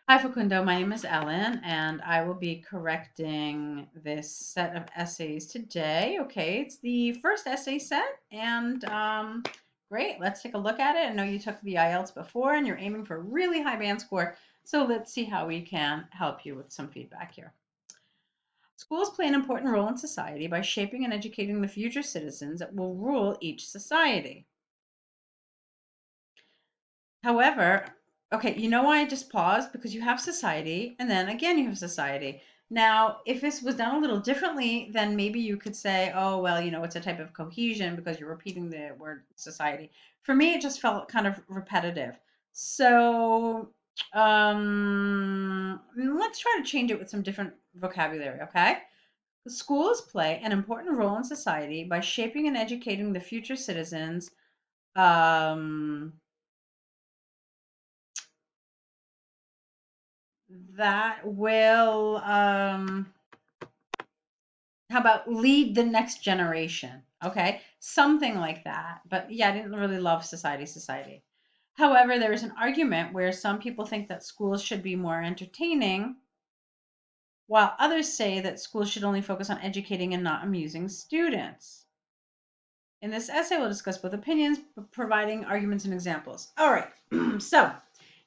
Hi, Facundo. My name is Ellen, and I will be correcting this set of essays today. Okay, it's the first essay set, and great. Let's take a look at it. I know you took the IELTS before, and you're aiming for a really high band score. So let's see how we can help you with some feedback here. Schools play an important role in society by shaping and educating the future citizens that will rule each society. However, okay, you know why I just paused? Because you have society, and then again you have society. Now, if this was done a little differently, then maybe you could say, oh, well, it's a type of cohesion because you're repeating the word society. For me, it just felt kind of repetitive. So, let's try to change it with some different vocabulary, okay? Schools play an important role in society by shaping and educating the future citizens. Um, that will how about lead the next generation? Okay, something like that. But yeah, I didn't really love society. However, there is an argument where some people think that schools should be more entertaining, while others say that schools should only focus on educating and not amusing students. In this essay, we'll discuss both opinions, providing arguments and examples. All right, so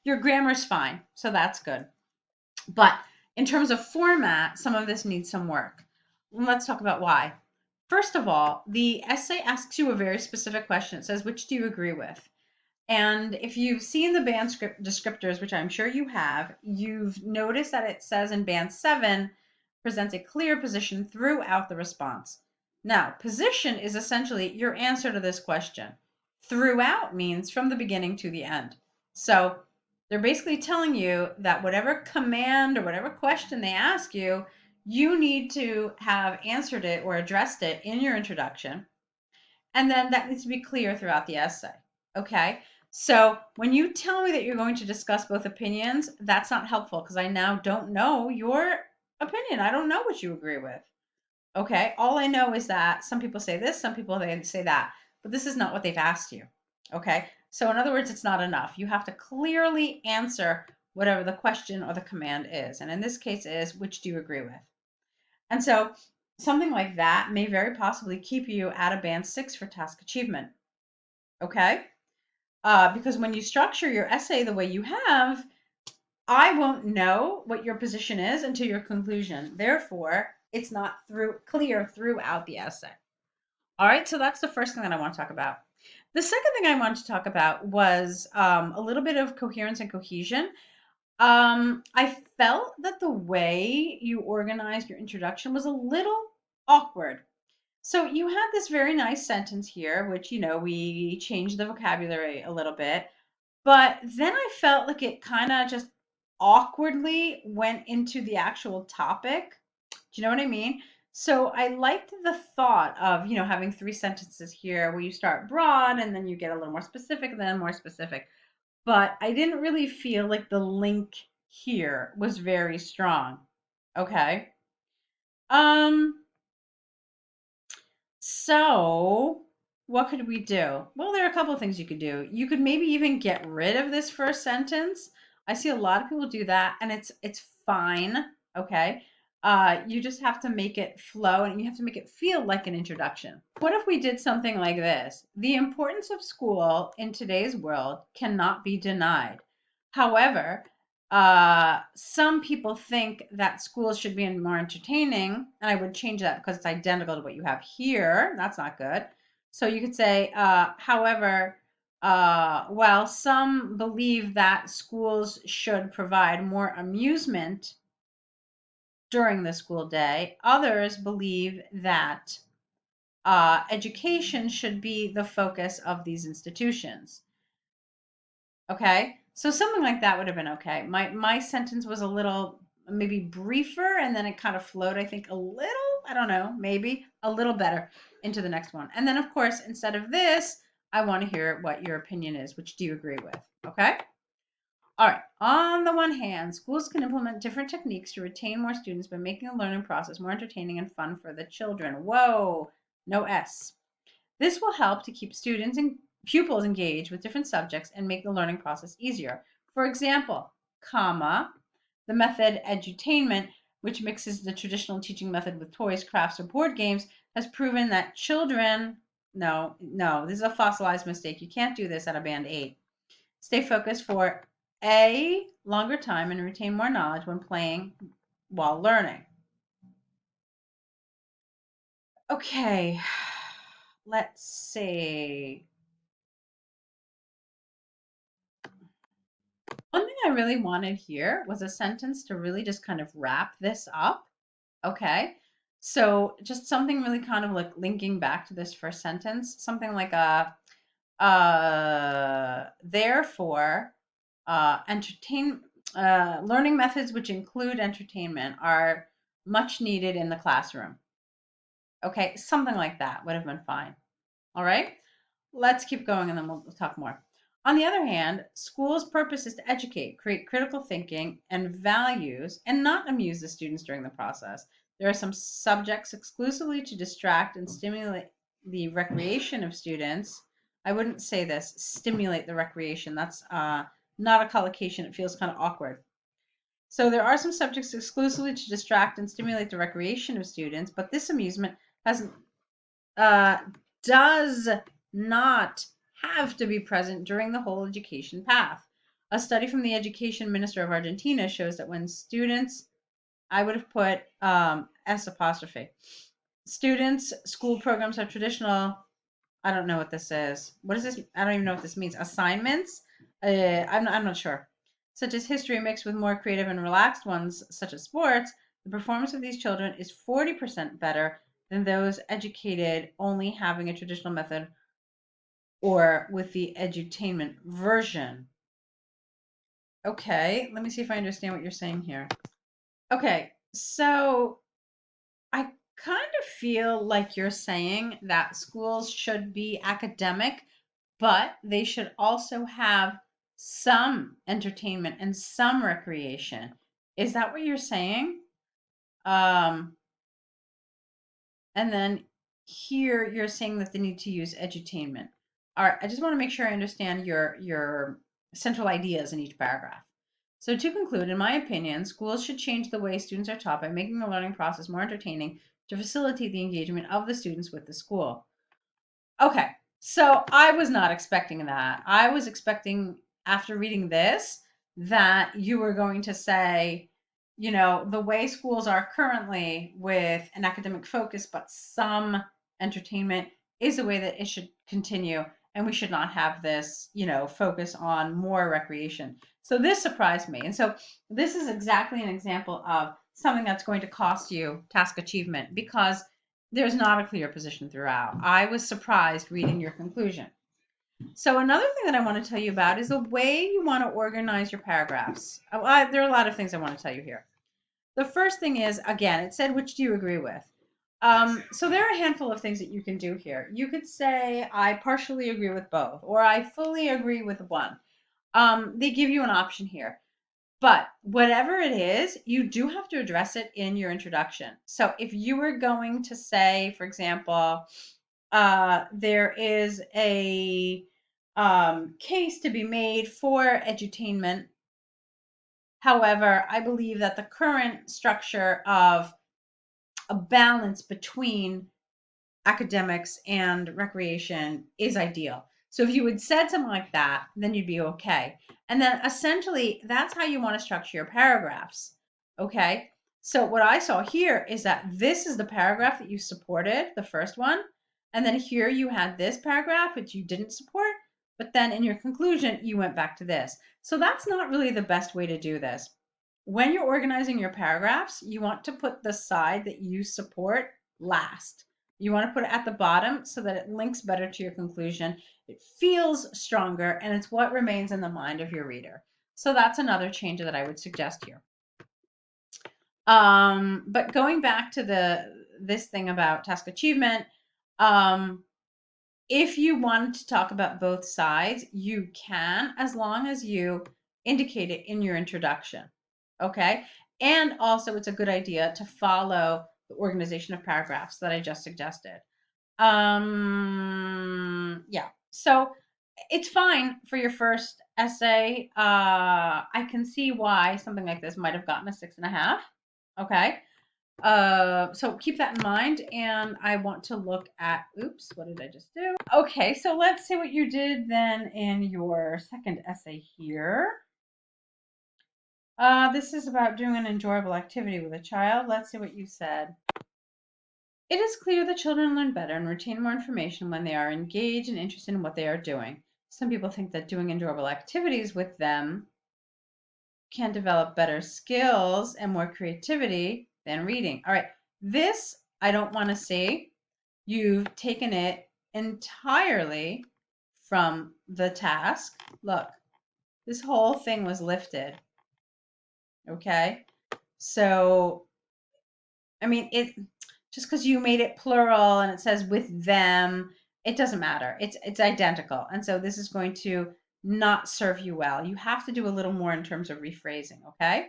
your grammar's fine, so that's good. But in terms of format, some of this needs some work. Let's talk about why. First of all, the essay asks you a very specific question. It says, which do you agree with? And if you've seen the band script descriptors, which I'm sure you have, you've noticed that it says in band 7 presents a clear position throughout the response. Now, position is essentially your answer to this question. Throughout means from the beginning to the end. So they're basically telling you that whatever command or whatever question they ask you, you need to have answered it or addressed it in your introduction. And then that needs to be clear throughout the essay. Okay. So when you tell me that you're going to discuss both opinions, that's not helpful because I now don't know your opinion. I don't know what you agree with. Okay. All I know is that some people say this, some people they say that, but this is not what they've asked you. Okay. So in other words, it's not enough. You have to clearly answer whatever the question or the command is. And in this case is, which do you agree with? And so something like that may very possibly keep you at a band 6 for task achievement. Okay. Because when you structure your essay the way you have, I won't know what your position is until your conclusion. Therefore, it's not clear throughout the essay. All right, so that's the first thing that I want to talk about. The second thing I wanted to talk about was a little bit of coherence and cohesion. I felt that the way you organized your introduction was a little awkward. So you had this very nice sentence here, which, we changed the vocabulary a little bit. But then I felt like it kind of just awkwardly went into the actual topic. Do you know what I mean? So I liked the thought of, having three sentences here where you start broad and then you get a little more specific, and then more specific. But I didn't really feel like the link here was very strong. Okay. Um, so what could we do? Well, there are a couple of things you could do. You could maybe even get rid of this first sentence. I see a lot of people do that, and it's fine. Okay. You just have to make it flow and you have to make it feel like an introduction. What if we did something like this? The importance of school in today's world cannot be denied. However, some people think that schools should be more entertaining, and I would change that because it's identical to what you have here. That's not good. So you could say, however, while some believe that schools should provide more amusement during the school day, others believe that education should be the focus of these institutions. Okay, so something like that would have been okay. My sentence was a little maybe briefer, and then it kind of flowed. I think a little. I don't know, maybe a little better into the next one. And then of course, instead of this, I want to hear what your opinion is. Which do you agree with? Okay. All right. On the one hand, schools can implement different techniques to retain more students by making the learning process more entertaining and fun for the children. Whoa, no S. This will help to keep students and pupils engaged with different subjects and make the learning process easier. For example, comma, The method edutainment, which mixes the traditional teaching method with toys, crafts, or board games, has proven that children, no, this is a fossilized mistake. You can't do this at a band 8. Stay focused for a longer time and retain more knowledge when playing while learning. Okay, let's see. One thing I really wanted here was a sentence to really just kind of wrap this up. Okay. So just something really kind of like linking back to this first sentence, something like therefore, learning methods which include entertainment are much needed in the classroom. Okay, something like that would have been fine. All right, let's keep going and then we'll talk more. On the other hand, school's purpose is to educate, create critical thinking and values, and not amuse the students during the process. There are some subjects exclusively to distract and stimulate the recreation of students. I wouldn't say this, stimulate the recreation. That's not a collocation. It feels kind of awkward. So there are some subjects exclusively to distract and stimulate the recreation of students, but this amusement has uh, does not have to be present during the whole education path. A study from the education minister of Argentina shows that when students, I would have put S apostrophe, students, school programs are traditional. I don't know what this is. What is this? I don't even know what this means. Assignments? I'm not sure. Such as history mixed with more creative and relaxed ones, such as sports, the performance of these children is 40% better than those educated only having a traditional method or with the edutainment version. Okay, let me see if I understand what you're saying here. Okay, so I kind of feel like you're saying that schools should be academic, but they should also have some entertainment and some recreation. Is that what you're saying? Um, and then here you're saying that they need to use edutainment. All right, I just want to make sure I understand your central ideas in each paragraph. So to conclude, in my opinion, schools should change the way students are taught by making the learning process more entertaining to facilitate the engagement of the students with the school. Okay, so I was not expecting that. I was expecting, after reading this, that you were going to say, the way schools are currently with an academic focus, but some entertainment is the way that it should continue. And we should not have this, focus on more recreation. So this surprised me. And so this is exactly an example of something that's going to cost you task achievement because there's not a clear position throughout. I was surprised reading your conclusion. So another thing that I want to tell you about is the way you want to organize your paragraphs. There are a lot of things I want to tell you here. The first thing is, again, it said, which do you agree with? So there are a handful of things that you can do here. You could say, I partially agree with both, or I fully agree with one. They give you an option here. But whatever it is, you do have to address it in your introduction. So if you were going to say, for example, there is a case to be made for edutainment. However, I believe that the current structure of a balance between academics and recreation is ideal. So if you had said something like that, then you'd be okay. And then essentially, that's how you want to structure your paragraphs. Okay. So what I saw here is that this is the paragraph that you supported, the first one. And then here you had this paragraph, which you didn't support. But then in your conclusion, you went back to this. So that's not really the best way to do this. When you're organizing your paragraphs, you want to put the side that you support last. You want to put it at the bottom so that it links better to your conclusion. It feels stronger and it's what remains in the mind of your reader. So that's another change that I would suggest here. But going back to this thing about task achievement, if you wanted to talk about both sides, you can, as long as you indicate it in your introduction. Okay. And also it's a good idea to follow the organization of paragraphs that I just suggested. Yeah. So it's fine for your first essay, I can see why something like this might have gotten a 6.5. Okay. So keep that in mind. And I want to look at, oops, what did I just do? Okay, so let's see what you did then in your second essay here. This is about doing an enjoyable activity with a child. Let's see what you said. It is clear that children learn better and retain more information when they are engaged and interested in what they are doing. Some people think that doing enjoyable activities with them can develop better skills and more creativity than reading. All right, this I don't want to see. You've taken it entirely from the task. Look, this whole thing was lifted. Okay, so I mean, it just because you made it plural and it says with them, it doesn't matter. It's identical. And so this is going to not serve you well. You have to do a little more in terms of rephrasing, okay?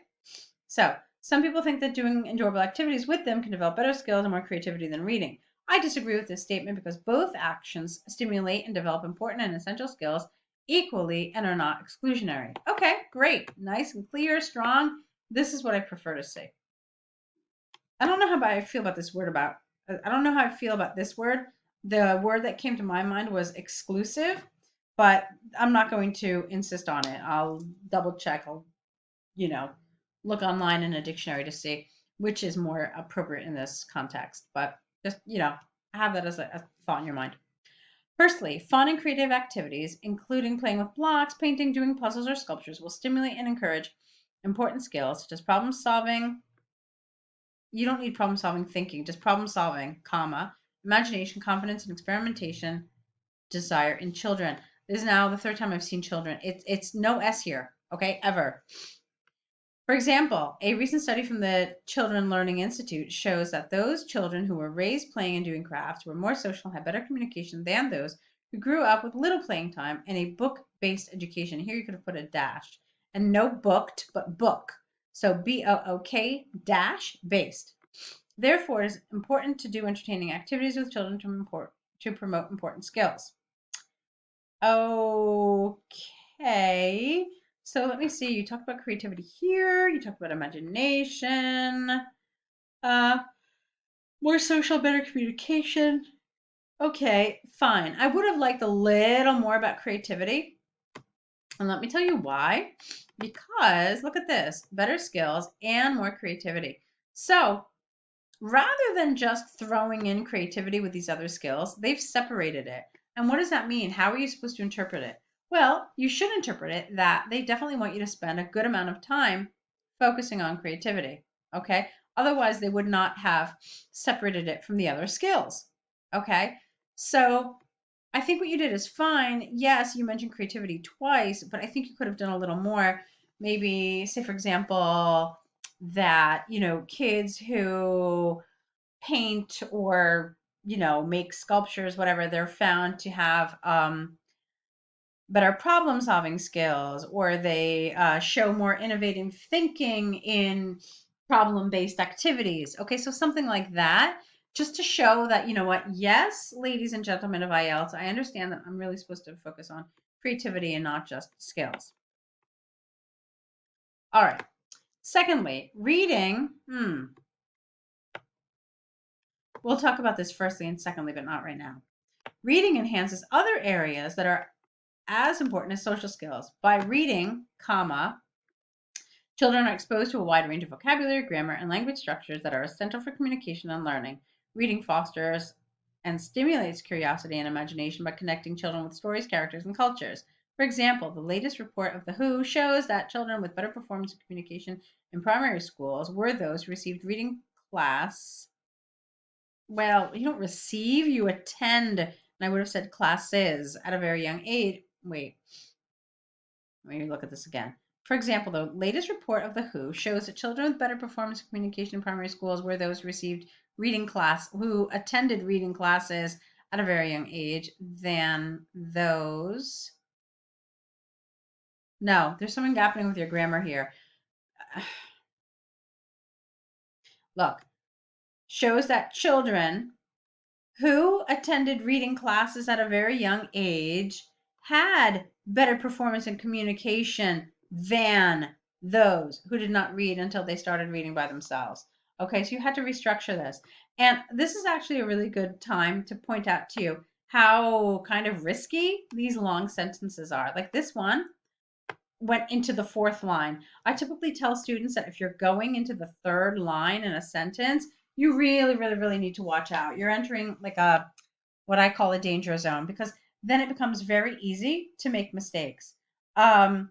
So, some people think that doing enjoyable activities with them can develop better skills and more creativity than reading. I disagree with this statement because both actions stimulate and develop important and essential skills equally and are not exclusionary. Okay, great. Nice and clear, strong. This is what I prefer to see. I don't know how I feel about this word about. I don't know how I feel about this word. The word that came to my mind was exclusive, but I'm not going to insist on it. I'll double check. I'll, you know, look online in a dictionary to see which is more appropriate in this context. But just, have that as a thought in your mind. Firstly, fun and creative activities, including playing with blocks, painting, doing puzzles, or sculptures, will stimulate and encourage important skills such as problem solving. You don't need problem solving thinking, just problem solving, comma, imagination, confidence, and experimentation desire in children. This is now the third time I've seen children. It's no S here, okay, ever. For example, a recent study from the Children Learning Institute shows that those children who were raised playing and doing crafts were more social and had better communication than those who grew up with little playing time and a book-based education. Here you could have put a dash. And no booked, but book. So BOOK dash based. Therefore, it is important to do entertaining activities with children to promote important skills. Okay. So let me see. You talked about creativity here. You talked about imagination. More social, better communication. Okay, fine. I would have liked a little more about creativity. And let me tell you why. Because look at this, better skills and more creativity. So rather than just throwing in creativity with these other skills, they've separated it. And what does that mean? How are you supposed to interpret it? Well, you should interpret it that they definitely want you to spend a good amount of time focusing on creativity. Okay? Otherwise, they would not have separated it from the other skills. Okay? So I think what you did is fine. Yes, you mentioned creativity twice, but I think you could have done a little more. Maybe, say, for example, that, kids who paint or, make sculptures, whatever, they're found to have better problem solving skills, or they show more innovative thinking in problem based activities. Okay, so something like that, just to show that, yes, ladies and gentlemen of IELTS, I understand that I'm really supposed to focus on creativity and not just skills. All right. Secondly, reading. We'll talk about this firstly and secondly, but not right now. Reading enhances other areas that are as important as social skills. By reading, comma, children are exposed to a wide range of vocabulary, grammar, and language structures that are essential for communication and learning. Reading fosters and stimulates curiosity and imagination by connecting children with stories, characters, and cultures. For example, the latest report of the WHO shows that children with better performance in communication in primary schools were those who received reading class. Well, you don't receive, you attend. And I would have said classes at a very young age. Wait, let me look at this again. For example, the latest report of the WHO shows that children with better performance in communication in primary schools were those who attended reading classes at a very young age than those. No, there's something happening with your grammar here. Look, shows that children who attended reading classes at a very young age had better performance in communication than those who did not read until they started reading by themselves. Okay, so you had to restructure this. And this is actually a really good time to point out to you how kind of risky these long sentences are. Like this one went into the fourth line. I typically tell students that if you're going into the third line in a sentence, you really, really, really need to watch out. You're entering like a what I call a danger zone because then it becomes very easy to make mistakes. Um,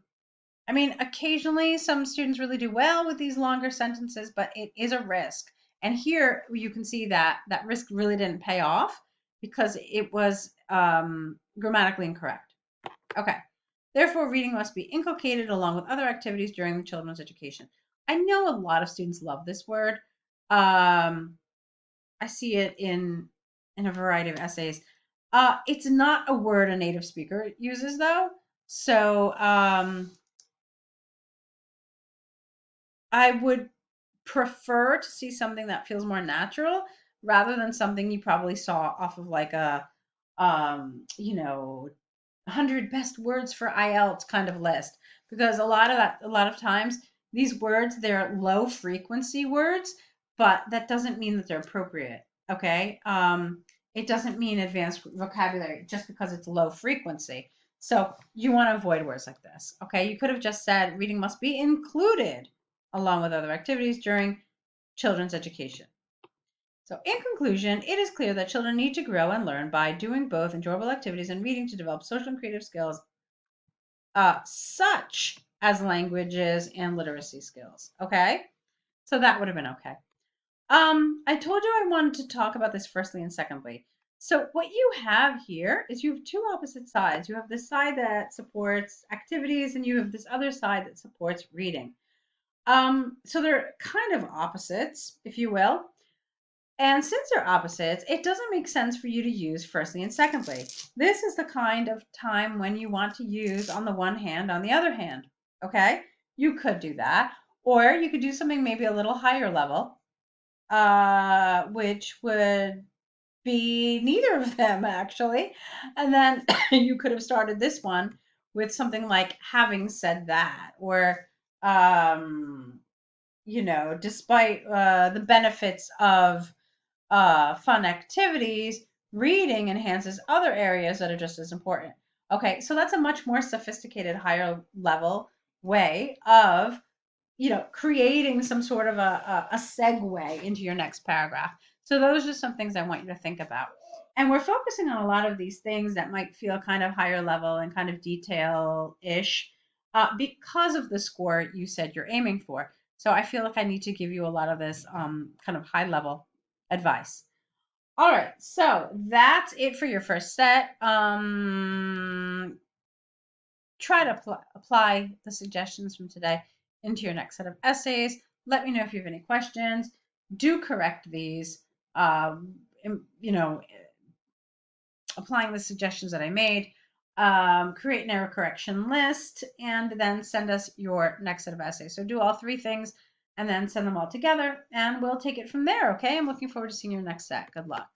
I mean, occasionally some students really do well with these longer sentences, but it is a risk. And here you can see that that risk really didn't pay off because it was grammatically incorrect. Okay. Therefore, reading must be inculcated along with other activities during the children's education. I know a lot of students love this word. I see it in a variety of essays. It's not a word a native speaker uses though. So I would prefer to see something that feels more natural rather than something you probably saw off of like a you know, 100 best words for IELTS kind of list, because a lot of times these words, they're low frequency words, but that doesn't mean that they're appropriate. Okay. It doesn't mean advanced vocabulary just because it's low frequency. So you want to avoid words like this. Okay. You could have just said reading must be included along with other activities during children's education. So, in conclusion, it is clear that children need to grow and learn by doing both enjoyable activities and reading to develop social and creative skills, such as languages and literacy skills. Okay, so that would have been okay. I told you I wanted to talk about this firstly and secondly. So, what you have here is you have two opposite sides. You have this side that supports activities, and you have this other side that supports reading. So they're kind of opposites, if you will. And since they're opposites, it doesn't make sense for you to use firstly and secondly. This is the kind of time when you want to use on the one hand, on the other hand. Okay? You could do that. Or you could do something maybe a little higher level, which would be neither of them actually. And then you could have started this one with something like having said that, or, um, despite the benefits of fun activities, reading enhances other areas that are just as important. Okay, so that's a much more sophisticated, higher level way of, creating some sort of a segue into your next paragraph. So those are some things I want you to think about. And we're focusing on a lot of these things that might feel kind of higher level and kind of detail-ish because of the score you said you're aiming for. So I feel like I need to give you a lot of this kind of high level advice. All right, so that's it for your first set. Try to apply the suggestions from today into your next set of essays. Let me know if you have any questions. Do correct these. You know, applying the suggestions that I made. Create an error correction list, and then send us your next set of essays. So do all three things and then send them all together, and we'll take it from there. Okay, I'm looking forward to seeing your next set. Good luck.